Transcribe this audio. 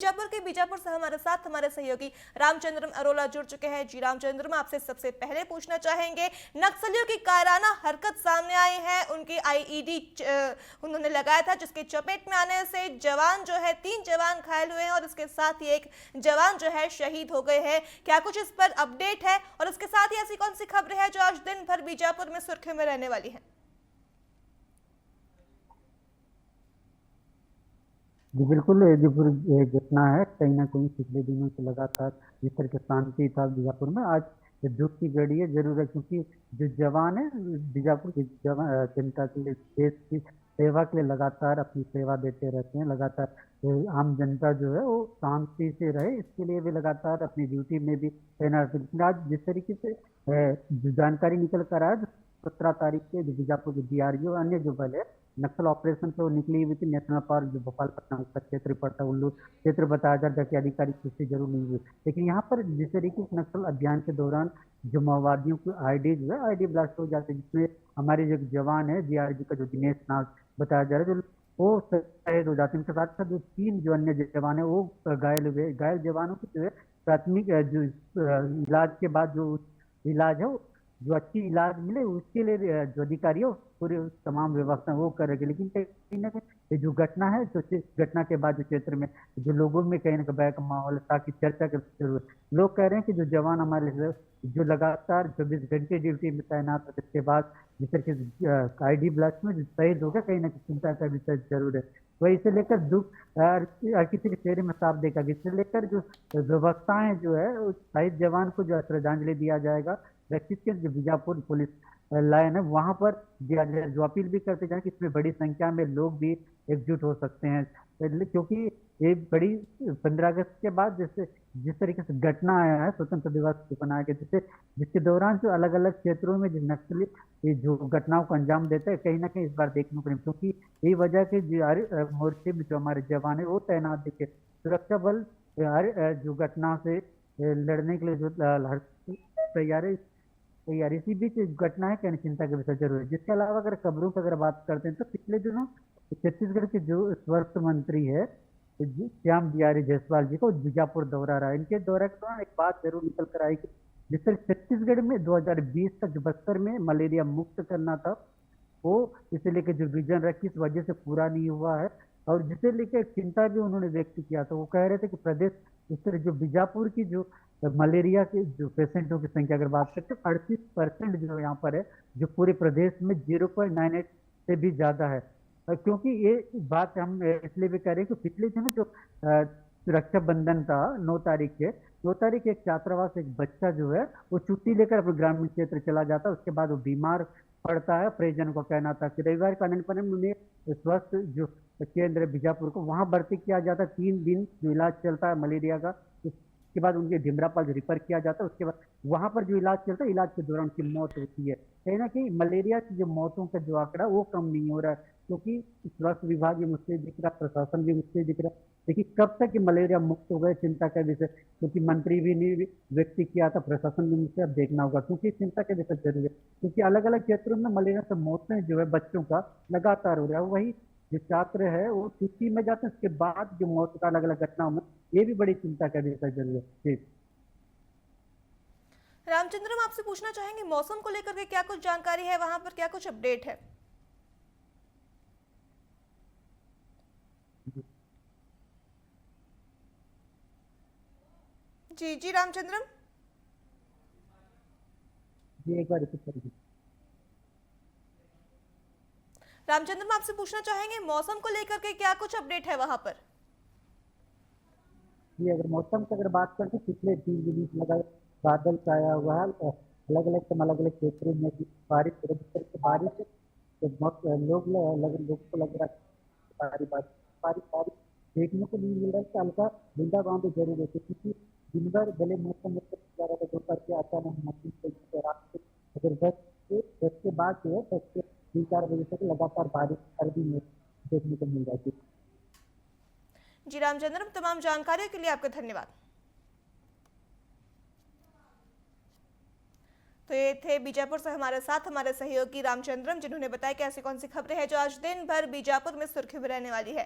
बीजापुर के बीजापुर से हमारे साथ हमारे सहयोगी रामचंद्रम अरोला जुड़ चुके हैं। जी रामचंद्रम, आपसे सबसे पहले पूछना चाहेंगे, नक्सलियों की कायराना हरकत सामने आई है। उनकी आईईडी उन्होंने लगाया था, जिसके चपेट में आने से जवान जो है 3 जवान घायल हुए हैं और इसके साथ ही एक जवान जो है शहीद हो गए हैं। क्या कुछ इस पर अपडेट है और इसके साथ ही ऐसी कौन सी खबर है जो आज दिन भर बीजापुर में सुर्खियों में रहने वाली है? जी बिल्कुल, ये जो पूरी ये घटना है कहीं ना कहीं पिछले दिनों से लगातार जिस तरह की शांति था बीजापुर में, आज ये दुख की घड़ी है जरूर है, क्योंकि जो जवान है बीजापुर के जवान जनता के लिए, देश की सेवा के लिए लगातार अपनी सेवा देते रहते हैं। लगातार आम जनता जो है वो शांति से रहे, इसके लिए भी लगातार अपनी ड्यूटी में भी तैनात है। लेकिन आज जिस तरीके से जो जानकारी निकल कर आया, 17 तारीख के जो बीजापुर के डीआरजी और अन्य जो बल है नक्सल ऑपरेशन पे वो निकली हुई थी। नेशनल पार्क जो भोपालपट्टनम का क्षेत्र पड़ता है, उल्लू क्षेत्र बताया जाता है कि आधिकारिक पुष्टि जरूर नहीं हुई, लेकिन यहाँ पर जिस तरीके से नक्सल अभियान के दौरान जो माओवादियों की आईडी जो है आईडी ब्लास्ट हो जाते हैं, जिसमें हमारे जो जवान है डीआरजी का जो दिनेश नाग बताया जा रहा है, जो वो शहीद हो जाते हैं। उनके साथ साथ जो 3 जो अन्य जवान है वो घायल हुए। घायल जवानों की जो है प्राथमिक जो इलाज के बाद जो इलाज है जो अच्छी इलाज मिले उसके लिए जो अधिकारी है पूरे तमाम व्यवस्था वो करेंगे। लेकिन कहीं ना कहीं ये जो घटना है, तो घटना के बाद जो क्षेत्र में जो लोगों में कहीं ना कहीं भय का माहौल है, ताकि चर्चा की जरूरत। लोग कह रहे हैं कि जो जवान हमारे जो लगातार 24 घंटे ड्यूटी में तैनात है, इसके बाद जिस तरह के आईडी ब्लास्ट में जो शहीद हो गया, कहीं ना कहीं चिंता का विषय जरूर है। वही इसे लेकर दुख हर किसी के चेहरे में साफ देखा गया। इसे लेकर जो व्यवस्थाएं जो है उस शहीद जवान को जो श्रद्धांजलि दिया जाएगा, व्यक्तित्व के जो बीजापुर पुलिस लाइन है वहां पर दिया जाए, जो अपील भी करते जाए कि इसमें बड़ी संख्या में लोग भी एकजुट हो सकते हैं, क्योंकि ये बड़ी 15 अगस्त के बाद जैसे जिस तरीके से घटना आया है स्वतंत्र दिवस बनाया गया, जिससे जिसके दौरान जो अलग अलग क्षेत्रों में जो नक्सली ये जो घटनाओं को अंजाम देते हैं, कहीं ना कहीं इस बार देखने को नहीं, क्योंकि यही वजह के जो मोर्चे में जो हमारे जवान है वो तैनात दिखे। सुरक्षा बल जो घटना से लड़ने के लिए जो तैयारी तैयारी इसी बीच घटना है, कहने चिंता का विषय जरूर है। जिसके अलावा अगर खबरों की अगर बात करते हैं, तो पिछले दिनों छत्तीसगढ़ के जो स्वास्थ्य मंत्री है श्याम बिहारी जायसवाल जी को बीजापुर दौरा रहा। इनके दौरे के दौरान एक बात जरूर निकल कर आई कि जिस तरह छत्तीसगढ़ में 2020 तक बस्तर में मलेरिया मुक्त करना था, वो इसे लेकर जो विजन रखी इस वजह से पूरा नहीं हुआ है, और जिसे लेकर चिंता भी उन्होंने व्यक्त किया था। वो कह रहे थे कि प्रदेश इस तरह जो बीजापुर की जो मलेरिया के जो पेशेंटों की संख्या अगर बात करते हैं, 38% जो यहाँ पर है, जो पूरे प्रदेश में 0.98 से भी ज्यादा है। क्योंकि ये बात हम इसलिए भी कह रहे हैं कि पिछले दिन जो रक्षाबंधन था 9 तारीख के, 9 तारीख एक छात्रावास एक बच्चा जो है वो छुट्टी लेकर अपने ग्रामीण क्षेत्र चला जाता है, उसके बाद वो बीमार पड़ता है। परिजन को कहना था कि रविवार को आनंद पर उन्हें स्वास्थ्य जो केंद्र बीजापुर को वहां भर्ती किया जाता है। 3 दिन जो इलाज चलता है मलेरिया का, उसके बाद उनके ढिमरापाल रिफर किया जाता है। उसके बाद वहां पर जो इलाज चलता है, इलाज के दौरान उनकी मौत होती है। कहीं ना कहीं मलेरिया की जो मौतों का जो आंकड़ा वो कम नहीं हो रहा है, क्योंकि स्वास्थ्य विभाग भी मुझसे दिख रहा, प्रशासन भी मुझसे दिख रहा। देखिए कब तक ये मलेरिया मुक्त हो गए, चिंता का विषय, क्योंकि मंत्री भी ने व्यक्त किया था, प्रशासन भी मुझसे अब देखना होगा, क्योंकि चिंता का विषय जरूर है। क्योंकि अलग अलग क्षेत्रों में मलेरिया से मौतें जो है बच्चों का लगातार हो रहा है। वही जो छात्र है वो छुट्टी में जाते हैं, उसके बाद जो मौत का अलग अलग घटनाओं में, ये भी बड़ी चिंता का विषय जरूर है। ठीक रामचंद्रम, आपसे पूछना चाहेंगे, मौसम को लेकर के क्या कुछ जानकारी है, वहां पर क्या कुछ अपडेट है? जी जी रामचंद्रम। जी, एक बार रिपीट करिए। रामचंद्रम, आपसे पूछना चाहेंगे, मौसम को लेकर के क्या कुछ अपडेट है वहां पर? जी, अगर मौसम की अगर बात करते हैं, पिछले 3 दिनों से लगा बादल छाया हुआ है, अलग अलग क्षेत्रों में भी बारिश हो रही है। जिस तरह से बारिश है, तो बहुत लोगों को लग रहा है कि बारिश बारिश बारिश बारिश देखने को नहीं मिल रहा है, कि हल्का बूंदाबांदी जरूर होती है, क्योंकि दिन भर भले मौसम में जा रहा था, दोपहर के अचानक मौसम से रात को अगर 10 के बाद जो है 10 से 3-4 बजे तक लगातार बारिश सर्दी में देखने को मिल जाती है। जी रामचंद्रम, तमाम जानकारियों के लिए आपका धन्यवाद। तो ये थे बीजापुर से हमारे साथ हमारे सहयोगी रामचंद्रम, जिन्होंने बताया कि ऐसी कौन सी खबरें हैं जो आज दिन भर बीजापुर में सुर्खियों में रहने वाली है।